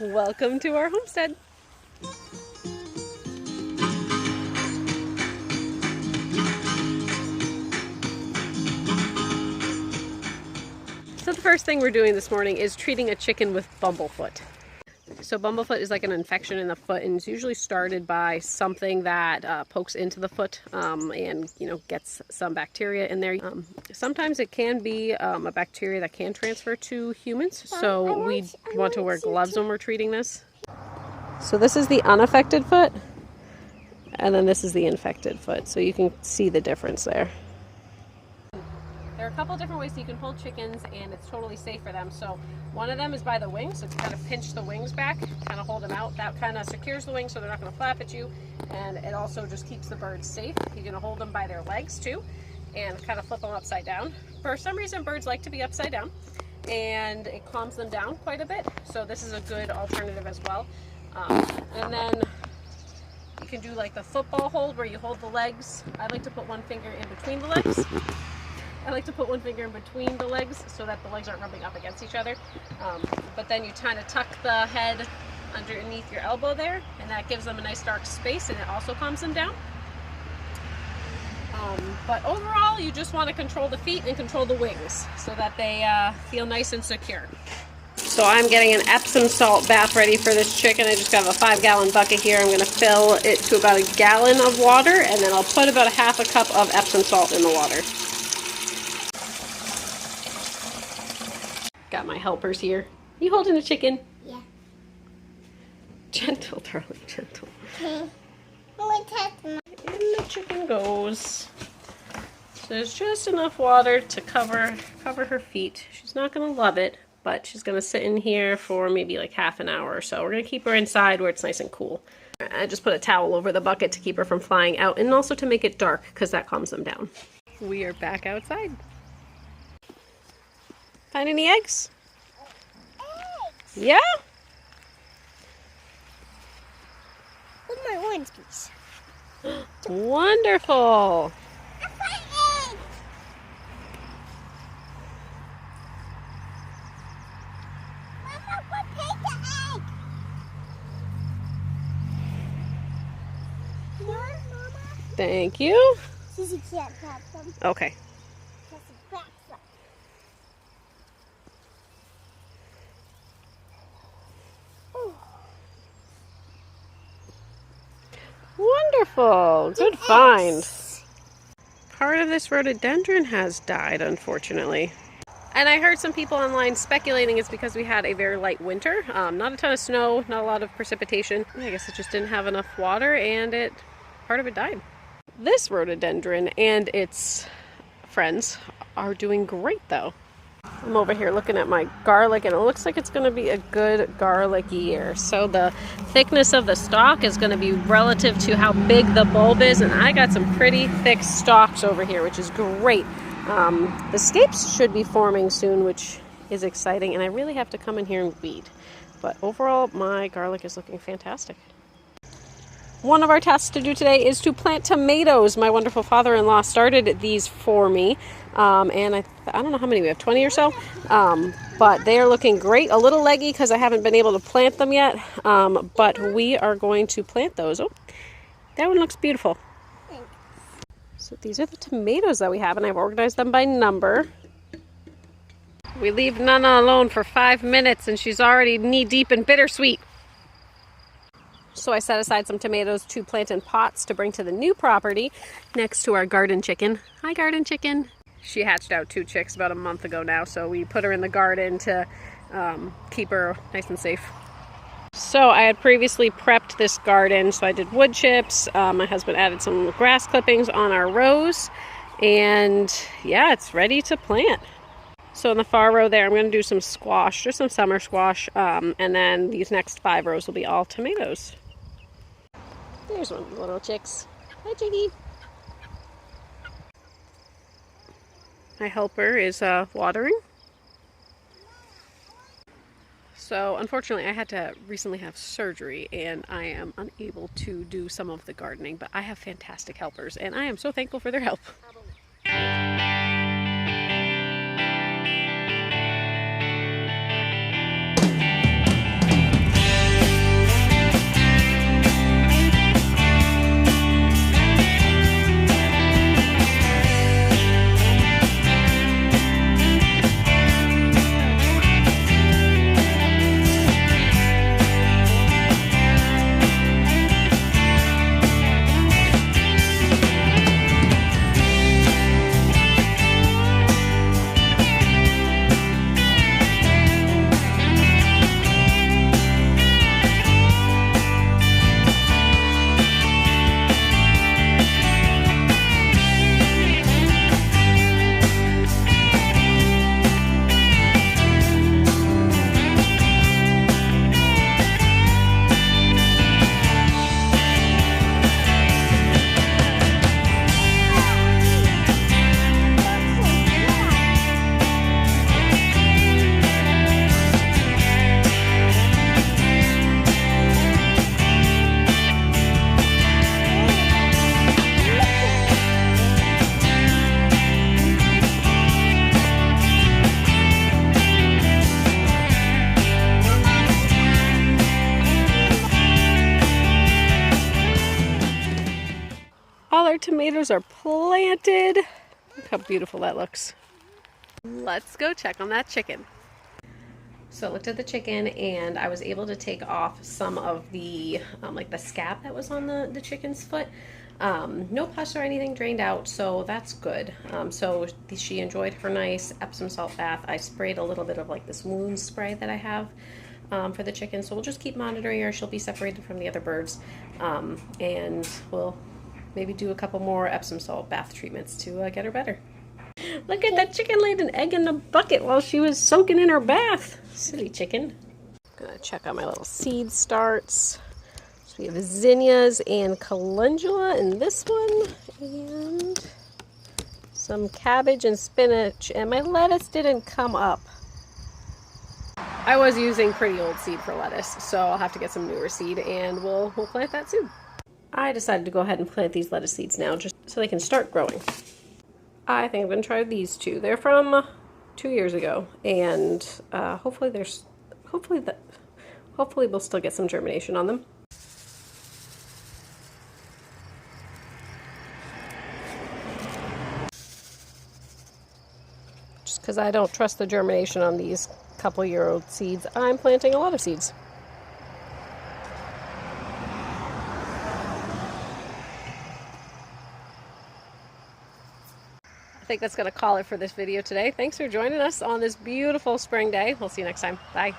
Welcome to our homestead. So the first thing we're doing this morning is treating a chicken with bumblefoot. So bumblefoot is like an infection in the foot, and it's usually started by something that pokes into the foot and gets some bacteria in there. Sometimes it can be a bacteria that can transfer to humans, so we want to wear gloves when we're treating this. So this is the unaffected foot, and then this is the infected foot, so you can see the difference there. There are a couple different ways you can hold chickens, and it's totally safe for them. So one of them is by the wings, so to kind of pinch the wings back, kind of hold them out. That kind of secures the wings so they're not going to flap at you, and it also just keeps the birds safe. You're going to hold them by their legs too, and kind of flip them upside down. For some reason, birds like to be upside down, and it calms them down quite a bit. So this is a good alternative as well. And then you can do like the football hold where you hold the legs. I like to put one finger in between the legs. So that the legs aren't rubbing up against each other. But then you kind of tuck the head underneath your elbow there, and that gives them a nice dark space, and it also calms them down. But overall, you just want to control the feet and control the wings so that they feel nice and secure. So I'm getting an Epsom salt bath ready for this chicken. I just got a 5-gallon bucket here. I'm going to fill it to about a gallon of water, and then I'll put about a half a cup of Epsom salt in the water. Got my helpers here. You holding a chicken? Yeah. Gentle, darling, gentle. Okay. In the chicken goes. So there's just enough water to cover her feet. She's not going to love it, but she's going to sit in here for maybe like half an hour or so. We're going to keep her inside where it's nice and cool. I just put a towel over the bucket to keep her from flying out, and also to make it dark because that calms them down. We are back outside. Find any eggs? Eggs! Yeah? Look at my orange piece. Wonderful! I found eggs! Mama, take the egg! Mama? Thank you. Sissy can't have them. Okay. Sissy cracks them. Wonderful. Good find. Part of this rhododendron has died, unfortunately. And I heard some people online speculating it's because we had a very light winter. Not a ton of snow, not a lot of precipitation. I guess it just didn't have enough water, and part of it died. This rhododendron and its friends are doing great, though. I'm over here looking at my garlic, and it looks like it's going to be a good garlic year. So the thickness of the stalk is going to be relative to how big the bulb is, and I got some pretty thick stalks over here, which is great. The scapes should be forming soon, which is exciting, and I really have to come in here and weed. But overall, my garlic is looking fantastic. One of our tasks to do today is to plant tomatoes. My wonderful father-in-law started these for me, and I don't know how many we have, 20 or so, but they are looking great. A little leggy because I haven't been able to plant them yet, but we are going to plant those. Oh, that one looks beautiful. So these are the tomatoes that we have, and I've organized them by number. We leave Nana alone for 5 minutes, and she's already knee-deep in bittersweet. So I set aside some tomatoes to plant in pots to bring to the new property next to our garden chicken. Hi, garden chicken. She hatched out 2 chicks about a month ago now, so we put her in the garden to keep her nice and safe. So I had previously prepped this garden, so I did wood chips. My husband added some grass clippings on our rows, and yeah, it's ready to plant. So in the far row there, I'm going to do some squash, just some summer squash, and then these next 5 rows will be all tomatoes. There's one of the little chicks. Hi, Jiggy. My helper is watering. So unfortunately, I had to recently have surgery, and I am unable to do some of the gardening, but I have fantastic helpers, and I am so thankful for their help. our tomatoes are planted. Look how beautiful that looks. Let's go check on that chicken. So I looked at the chicken and I was able to take off some of the like the scab that was on the chicken's foot. No pus or anything drained out, so that's good. So she enjoyed her nice Epsom salt bath. I sprayed a little bit of like this wound spray that I have for the chicken, so we'll just keep monitoring her. She'll be separated from the other birds, and we'll maybe do a couple more Epsom salt bath treatments to get her better. Look at that chicken laid an egg in the bucket while she was soaking in her bath. Silly chicken. I'm gonna check out my little seed starts. So we have zinnias and calendula in this one, and some cabbage and spinach, and my lettuce didn't come up. I was using pretty old seed for lettuce, so I'll have to get some newer seed and we'll plant that soon. I decided to go ahead and plant these lettuce seeds now just so they can start growing. I think I'm going to try these two. They're from 2 years ago, and hopefully we'll still get some germination on them. Just because I don't trust the germination on these couple-year-old seeds, I'm planting a lot of seeds. I think that's going to call it for this video today. Thanks for joining us on this beautiful spring day. We'll see you next time. Bye.